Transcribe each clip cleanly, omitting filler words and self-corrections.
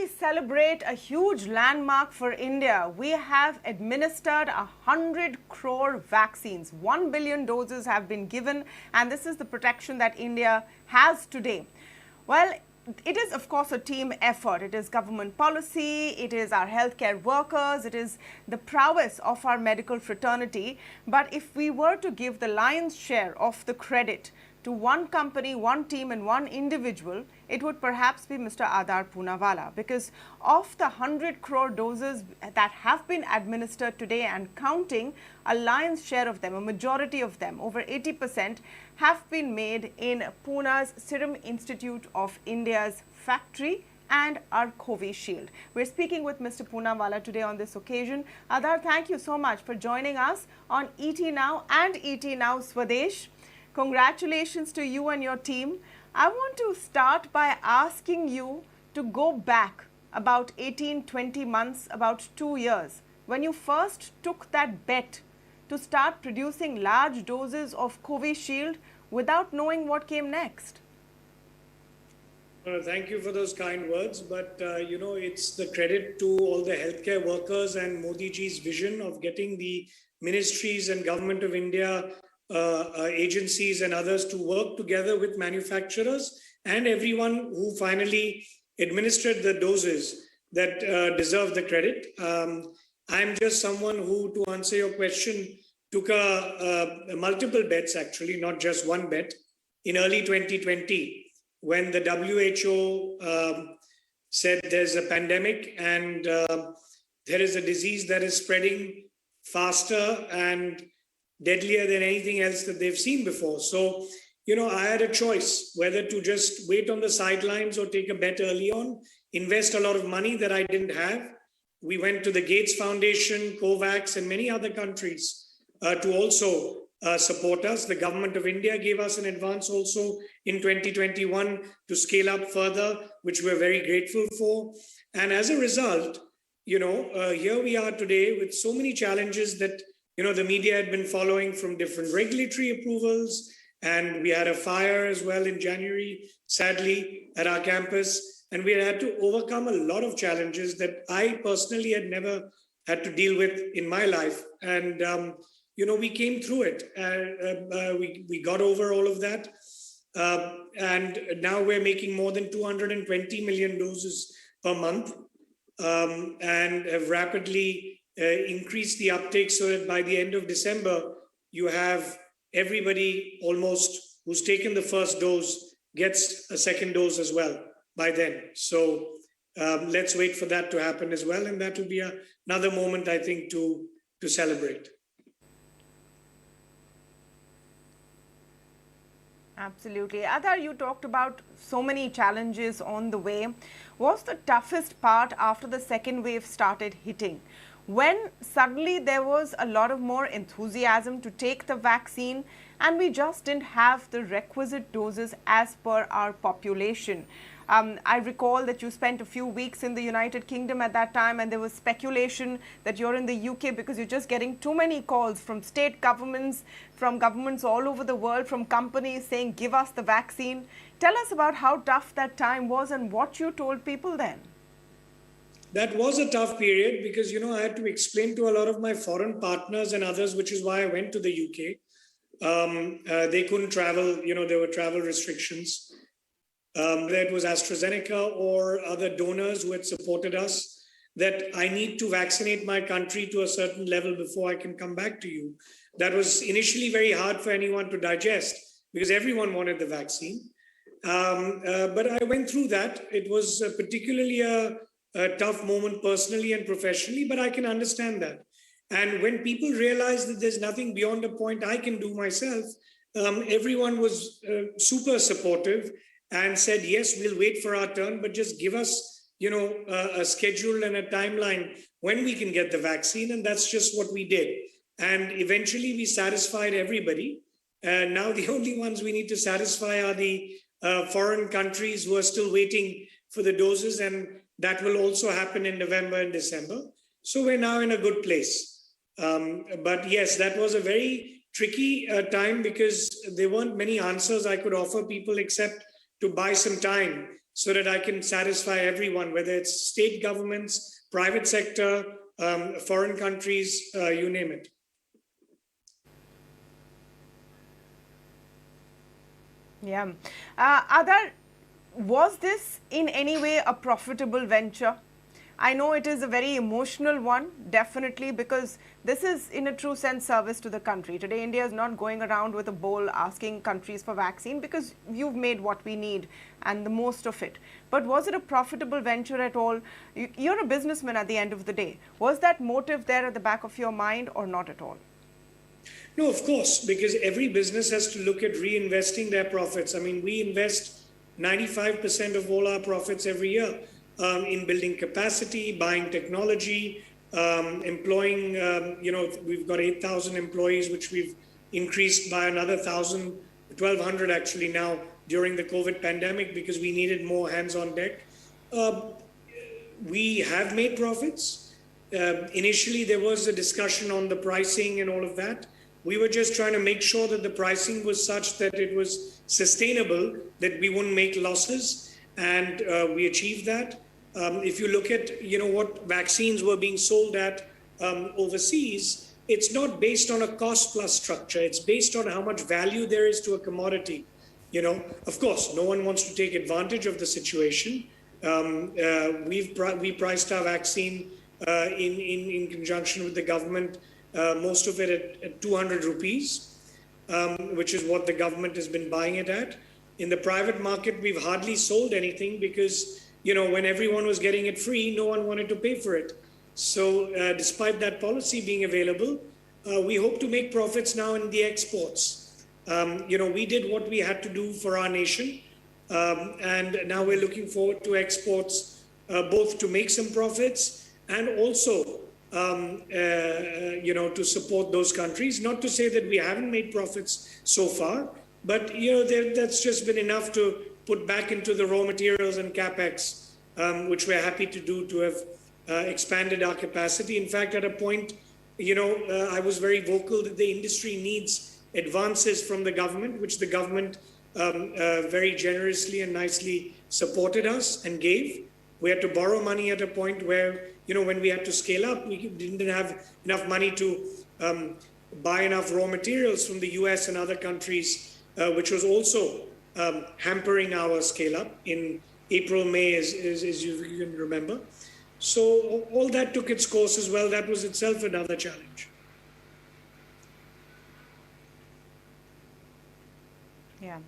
we celebrate a huge landmark for India. We have administered 100 crore vaccines. 1 billion doses have been given, and this is the protection that India has today. Well, it is, of course, a team effort. It is government policy, it is our healthcare workers, it is the prowess of our medical fraternity. But if we were to give the lion's share of the credit to one company, one team and one individual, it would perhaps be Mr. Adar Poonawalla, because of the 100 crore doses that have been administered today and counting, a lion's share of them, a majority of them, over 80%, have been made in Pune's Serum Institute of India's factory and our Covishield. We're speaking with Mr. Poonawalla today on this occasion. Adar, thank you so much for joining us on ET Now and ET Now Swadesh. Congratulations to you and your team. I want to start by asking you to go back about 18-20 months, about 2 years, when you first took that bet to start producing large doses of Covishield without knowing what came next. Thank you for those kind words, but it's the credit to all the healthcare workers and Modi ji's vision of getting the ministries and government of India agencies and others to work together with manufacturers and everyone who finally administered the doses that deserve the credit. I'm just someone who, to answer your question, took multiple bets, actually, not just one bet, in early 2020, when the WHO said there's a pandemic and there is a disease that is spreading faster and deadlier than anything else that they've seen before. So, I had a choice whether to just wait on the sidelines or take a bet early on, invest a lot of money that I didn't have. We went to the Gates Foundation, COVAX, and many other countries to also support us. The government of India gave us an advance also in 2021 to scale up further, which we're very grateful for. And as a result, here we are today with so many challenges that the media had been following, from different regulatory approvals. And we had a fire as well in January, sadly, at our campus. And we had to overcome a lot of challenges that I personally had never had to deal with in my life. And, we came through it. We got over all of that. And now we're making more than 220 million doses per month and have rapidly increase the uptake so that by the end of December, you have everybody almost who's taken the first dose gets a second dose as well by then. So let's wait for that to happen as well. And that will be another moment, I think, to celebrate. Absolutely. Adar, you talked about so many challenges on the way. What's the toughest part after the second wave started hitting? When suddenly there was a lot of more enthusiasm to take the vaccine and we just didn't have the requisite doses as per our population. I recall that you spent a few weeks in the United Kingdom at that time, and there was speculation that you're in the UK because you're just getting too many calls from state governments, from governments all over the world, from companies saying, give us the vaccine. Tell us about how tough that time was and what you told people then. That was a tough period because, I had to explain to a lot of my foreign partners and others, which is why I went to the UK. They couldn't travel, there were travel restrictions. Whether it was AstraZeneca or other donors who had supported us, that I need to vaccinate my country to a certain level before I can come back to you. That was initially very hard for anyone to digest because everyone wanted the vaccine. But I went through that. It was particularly a tough moment personally and professionally, but I can understand that. And when people realize that there's nothing beyond a point I can do myself, everyone was super supportive and said, yes, we'll wait for our turn, but just give us, a schedule and a timeline when we can get the vaccine. And that's just what we did. And eventually we satisfied everybody. And now the only ones we need to satisfy are the foreign countries who are still waiting for the doses. And that will also happen in November and December. So we're now in a good place. But yes, that was a very tricky time because there weren't many answers I could offer people except to buy some time so that I can satisfy everyone, whether it's state governments, private sector, foreign countries, you name it. Yeah. Adar, was this in any way a profitable venture? I know it is a very emotional one, definitely, because this is in a true sense service to the country. Today, India is not going around with a bowl asking countries for vaccine because you've made what we need and the most of it. But was it a profitable venture at all? You're a businessman at the end of the day. Was that motive there at the back of your mind or not at all? No, of course, because every business has to look at reinvesting their profits. I mean, we invest 95% of all our profits every year in building capacity, buying technology, employing, we've got 8,000 employees, which we've increased by another 1,200 actually now during the COVID pandemic because we needed more hands on deck. We have made profits. Initially, there was a discussion on the pricing and all of that. We were just trying to make sure that the pricing was such that it was sustainable, that we wouldn't make losses, and we achieved that. If you look at, what vaccines were being sold at overseas, it's not based on a cost plus structure. It's based on how much value there is to a commodity. Of course, no one wants to take advantage of the situation. We priced our vaccine in conjunction with the government, most of it at 200 rupees, which is what the government has been buying it at. In the private market, we've hardly sold anything because, when everyone was getting it free, no one wanted to pay for it. So despite that policy being available, we hope to make profits now in the exports. We did what we had to do for our nation. And now we're looking forward to exports, both to make some profits and also to support those countries. Not to say that we haven't made profits so far, but that's just been enough to put back into the raw materials and capex, which we're happy to do to have expanded our capacity. In fact, at a point, I was very vocal that the industry needs advances from the government, which the government very generously and nicely supported us and gave. We had to borrow money at a point where, when we had to scale up, we didn't have enough money to buy enough raw materials from the US and other countries, which was also hampering our scale up in April, May, as you can remember. So all that took its course as well. That was itself another challenge. Yeah.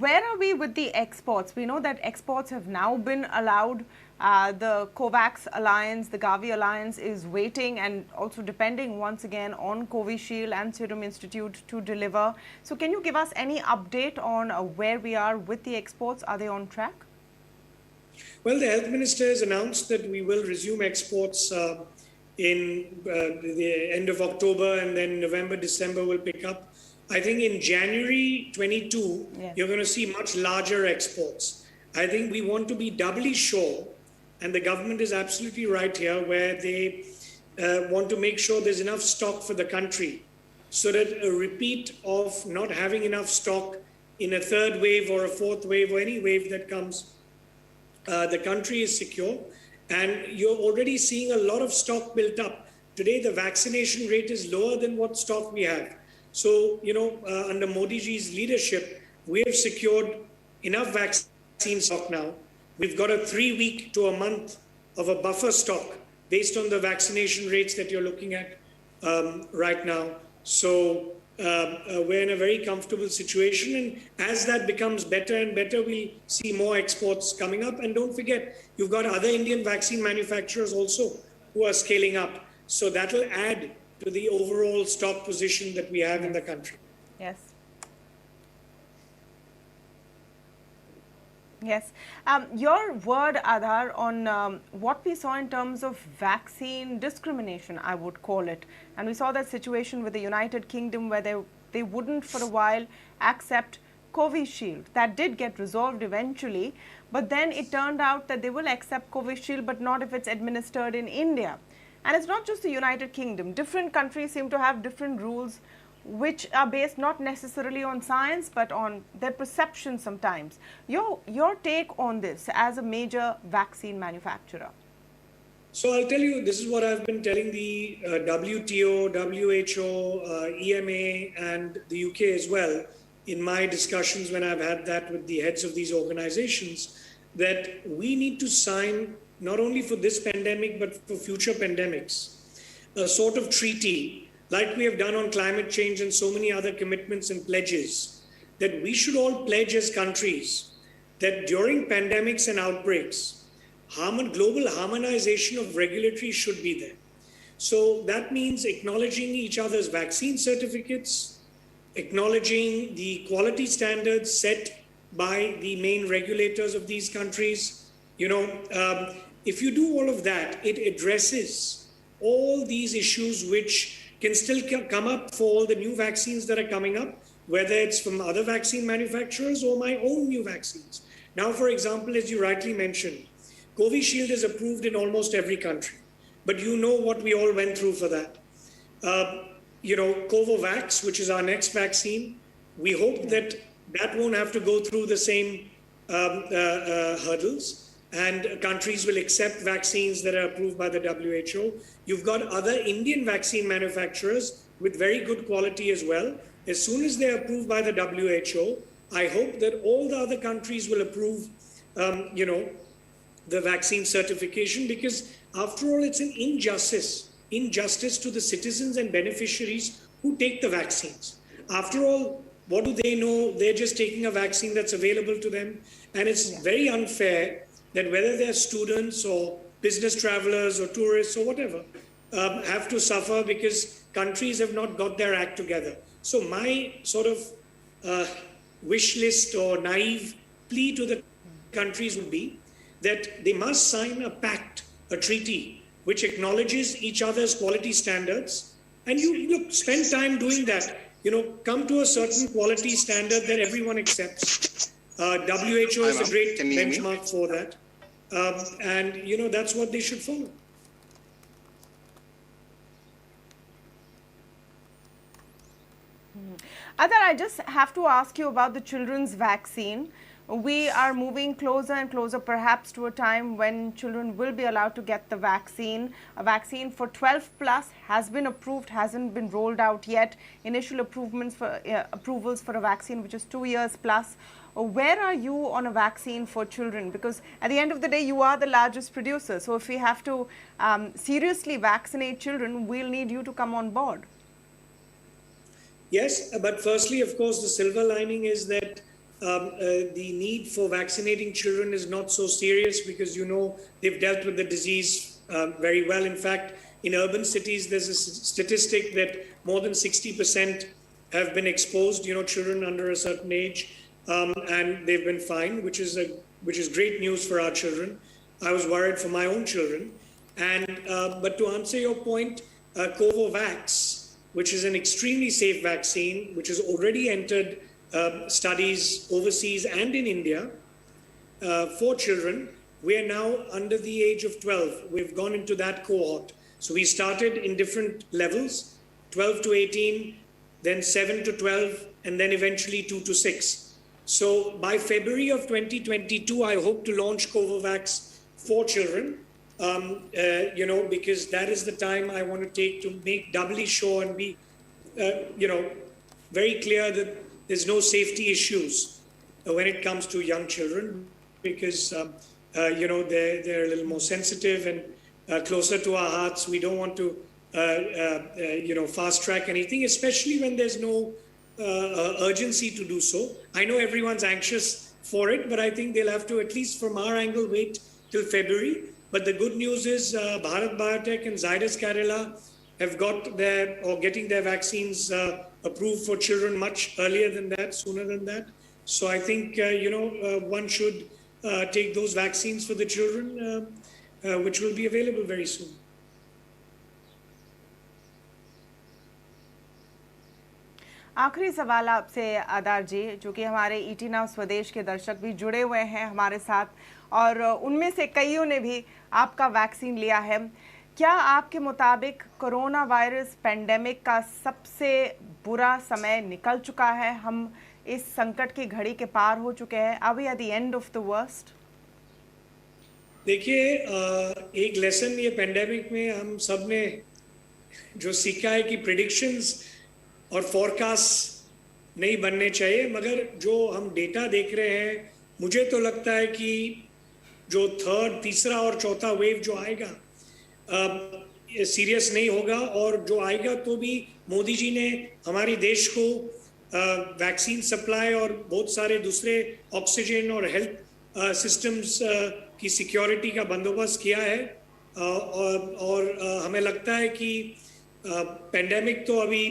Where are we with the exports? We know that exports have now been allowed. The COVAX alliance, the Gavi alliance is waiting and also depending once again on Covishield and Serum Institute to deliver. So can you give us any update on where we are with the exports? Are they on track? Well, the health minister has announced that we will resume exports in the end of October, and then November, December will pick up. I think in January 22, You're going to see much larger exports. I think we want to be doubly sure, and the government is absolutely right here, where they want to make sure there's enough stock for the country so that a repeat of not having enough stock in a third wave or a fourth wave or any wave that comes, the country is secure. And you're already seeing a lot of stock built up. Today, the vaccination rate is lower than what stock we have. So, under Modi ji's leadership, we have secured enough vaccine stock now. We've got a 3-week to a month of a buffer stock based on the vaccination rates that you're looking at right now. So we're in a very comfortable situation. And as that becomes better and better, we'll see more exports coming up. And don't forget, you've got other Indian vaccine manufacturers also who are scaling up. So that'll add to the overall stock position that we have in the country. Yes. Yes. Your word, Adar, on what we saw in terms of vaccine discrimination, I would call it. And we saw that situation with the United Kingdom where they wouldn't for a while accept Covishield. That did get resolved eventually, but then it turned out that they will accept Covishield, but not if it's administered in India. And it's not just the United Kingdom. Different countries seem to have different rules which are based not necessarily on science but on their perception sometimes. Your take on this as a major vaccine manufacturer? So I'll tell you, this is what I've been telling the WTO, WHO, EMA, and the UK as well in my discussions when I've had that with the heads of these organizations, that we need to sign, not only for this pandemic, but for future pandemics, a sort of treaty, like we have done on climate change and so many other commitments and pledges, that we should all pledge as countries that during pandemics and outbreaks, global harmonization of regulatory should be there. So that means acknowledging each other's vaccine certificates, acknowledging the quality standards set by the main regulators of these countries. If you do all of that, it addresses all these issues which can still come up for all the new vaccines that are coming up, whether it's from other vaccine manufacturers or my own new vaccines. Now, for example, as you rightly mentioned, Covishield is approved in almost every country, but you know what we all went through for that. Covovax, which is our next vaccine, we hope that won't have to go through the same hurdles, and countries will accept vaccines that are approved by the WHO. You've got other Indian vaccine manufacturers with very good quality as well. As soon as they're approved by the WHO, I hope that all the other countries will approve, the vaccine certification, because after all, it's an injustice to the citizens and beneficiaries who take the vaccines. After all, what do they know? They're just taking a vaccine that's available to them. And it's very unfair that whether they're students or business travelers or tourists or whatever, have to suffer because countries have not got their act together. So my sort of wish list or naive plea to the countries would be that they must sign a pact, a treaty, which acknowledges each other's quality standards. And you spend time doing that. Come to a certain quality standard that everyone accepts. WHO is a great benchmark for that. And that's what they should follow. Adar, I just have to ask you about the children's vaccine. We are moving closer and closer perhaps to a time when children will be allowed to get the vaccine. A vaccine for 12 plus has been approved, hasn't been rolled out yet. Initial approvals for a vaccine which is 2 years plus. Where are you on a vaccine for children? Because at the end of the day, you are the largest producer. So if we have to seriously vaccinate children, we'll need you to come on board. Yes, but firstly, of course, the silver lining is that the need for vaccinating children is not so serious because, they've dealt with the disease very well. In fact, in urban cities, there's a statistic that more than 60% have been exposed, children under a certain age, and they've been fine, which is great news for our children. I was worried for my own children. But to answer your point, Covovax, which is an extremely safe vaccine, which has already entered studies overseas and in India for children. We are now under the age of 12. We've gone into that cohort. So we started in different levels, 12 to 18, then 7 to 12, and then eventually 2 to 6. So by February of 2022, I hope to launch Covovax for children, because that is the time I want to take to make doubly sure and be, very clear that there's no safety issues when it comes to young children, because, they're a little more sensitive and closer to our hearts. We don't want to, fast track anything, especially when there's no urgency to do so. I know everyone's anxious for it, but I think they'll have to, at least from our angle, wait till February. But the good news is Bharat Biotech and Zydus Cadila have getting their vaccines approved for children much earlier than that, sooner than that. So I think, one should take those vaccines for the children, which will be available very soon. आखिरी सवाल आपसे आदार जी, जो कि हमारे ET now स्वदेश के दर्शक भी जुड़े हुए हैं हमारे साथ और उनमें से कईयों ने भी आपका वैक्सीन लिया है। क्या आपके मुताबिक कोरोना वायरस पेंडेमिक का सबसे बुरा समय निकल चुका है? हम इस संकट की घड़ी के पार हो चुके हैं? Are we at the end of the worst? देखिए, एक लेसन ये पेंडेमिक में हम सब ने जो सीखा है कि प्रिडिक्शंस और फोरकास्ट नहीं बनने चाहिए, मगर जो हम डेटा देख रहे हैं, मुझे तो लगता है कि जो तीसरा और चौथा वेव जो आएगा सीरियस नहीं होगा, और जो आएगा तो भी मोदी जी ने हमारे देश को वैक्सीन सप्लाई और बहुत सारे दूसरे ऑक्सीजन और हेल्थ सिस्टम्स की सिक्योरिटी का बंदोबस्त किया है। और हमें लगता है कि पेंडेमिक तो अभी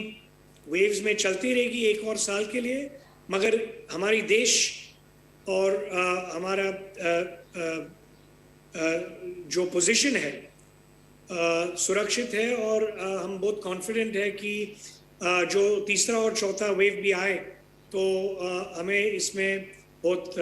वेव्स में चलती रहेगी एक और साल के लिए, मगर हमारी देश और हमारा जो पोजीशन है सुरक्षित है, और हम बहुत कॉन्फिडेंट है कि जो तीसरा और चौथा वेव भी आए तो हमें इसमें बहुत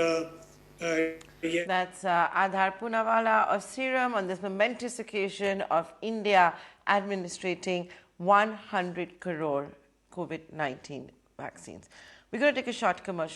That's Adar Poonawalla of Serum on this momentous occasion of India administrating 100 crore COVID-19 vaccines. We're going to take a short commercial.